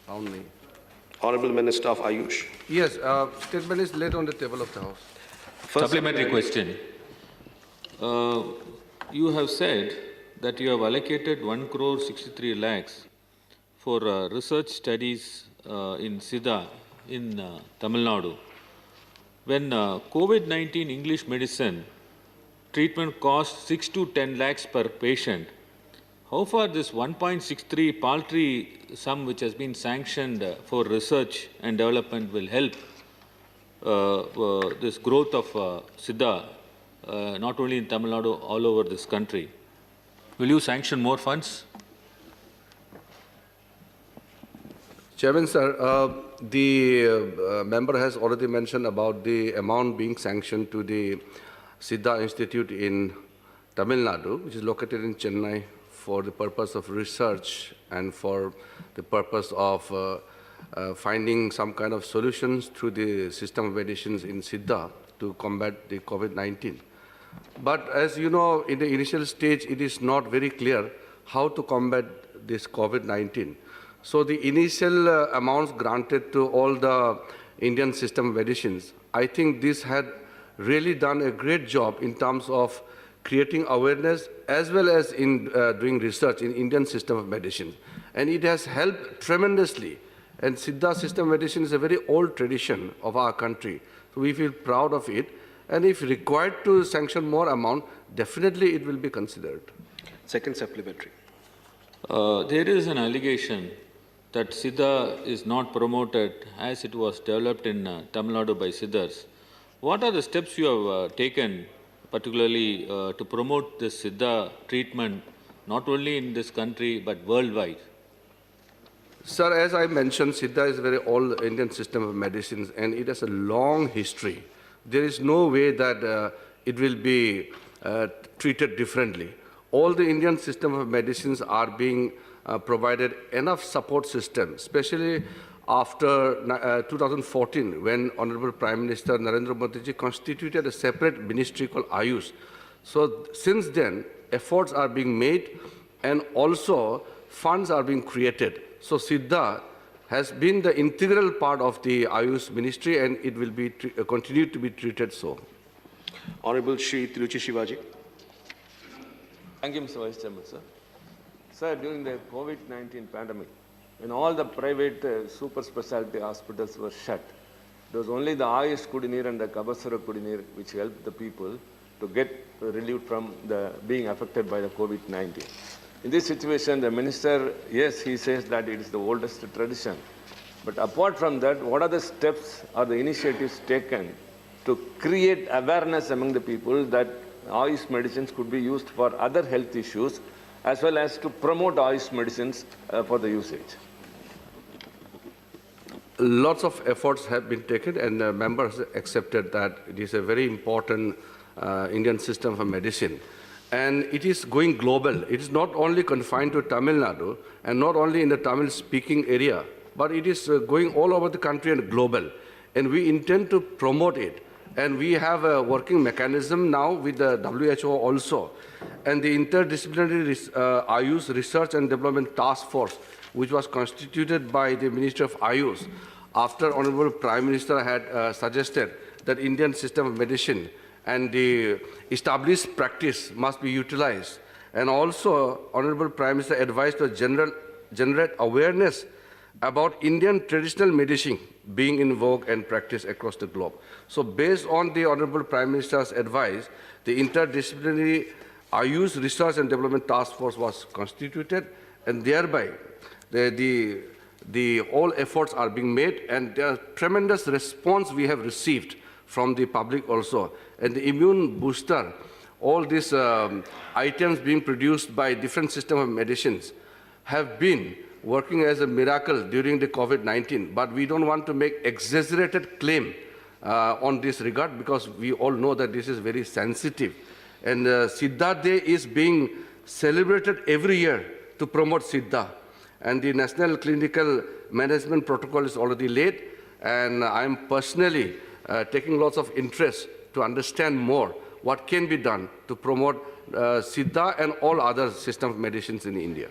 only. Honorable Minister of Ayush. Yes, statement is laid on the table of the House. Supplementary question. You have said that you have allocated 1 crore 63 lakhs for research studies in Siddha in Tamil Nadu. When COVID-19 English medicine treatment costs 6 to 10 lakhs per patient, how far this 1.63 paltry sum which has been sanctioned for research and development will help this growth of Siddha, not only in Tamil Nadu, all over this country? Will you sanction more funds? Chairman, sir, the member has already mentioned about the amount being sanctioned to the Siddha Institute in Tamil Nadu, which is located in Chennai, for the purpose of research and for the purpose of finding some kind of solutions through the system of medicines in Siddha to combat the COVID-19. But as you know, in the initial stage, it is not very clear how to combat this COVID-19. So the initial amounts granted to all the Indian system of medicines, I think this had really done a great job in terms of creating awareness as well as in doing research in Indian system of medicine. And it has helped tremendously. And Siddha system of medicine is a very old tradition of our country. So we feel proud of it. And if required to sanction more amount, definitely it will be considered. Second supplementary. There is an allegation that Siddha is not promoted as it was developed in Tamil Nadu by Siddhas. What are the steps you have taken, particularly to promote this Siddha treatment, not only in this country but worldwide? Sir, as I mentioned, Siddha is a very old Indian system of medicines and it has a long history. There is no way that it will be treated differently. All the Indian system of medicines are being provided enough support system, especially after 2014, when Honorable Prime Minister Narendra Modi ji constituted a separate ministry called Ayush. So since then, efforts are being made and also funds are being created. So Siddha has been the integral part of the Ayush ministry and it will be continue to be treated so. Honorable Shri Tiruchi Shivaji. Thank you, Mr. Vice Chairman, sir. Sir, during the COVID-19 pandemic, when all the private super specialty hospitals were shut, there was only the Ayush Kudineer and the Kabasara Kudineer which helped the people to get relief from being affected by the COVID-19. In this situation, the minister, yes, he says that it is the oldest tradition. But apart from that, what are the steps or the initiatives taken to create awareness among the people that Ayush medicines could be used for other health issues, as well as to promote Ayush medicines for the usage? Lots of efforts have been taken and members accepted that it is a very important Indian system of medicine. And it is going global. It is not only confined to Tamil Nadu and not only in the Tamil-speaking area, but it is going all over the country and global. And we intend to promote it. And we have a working mechanism now with the WHO also. And the Interdisciplinary Ayush Research and Development Task Force, which was constituted by the Ministry of Ayush, after Honorable Prime Minister had suggested that Indian system of medicine and the established practice must be utilized. And also, Honorable Prime Minister advised to generate awareness about Indian traditional medicine being in vogue and practiced across the globe. So based on the Honorable Prime Minister's advice, the Interdisciplinary Ayush Research and Development Task Force was constituted, and thereby all efforts are being made, and there are tremendous response we have received from the public also. And the immune booster, all these items being produced by different systems of medicines have been working as a miracle during the COVID-19. But we don't want to make exaggerated claim on this regard because we all know that this is very sensitive. And Siddha Day is being celebrated every year to promote Siddha. And the National Clinical Management Protocol is already laid. And I'm personally taking lots of interest to understand more what can be done to promote Siddha and all other system of medicines in India.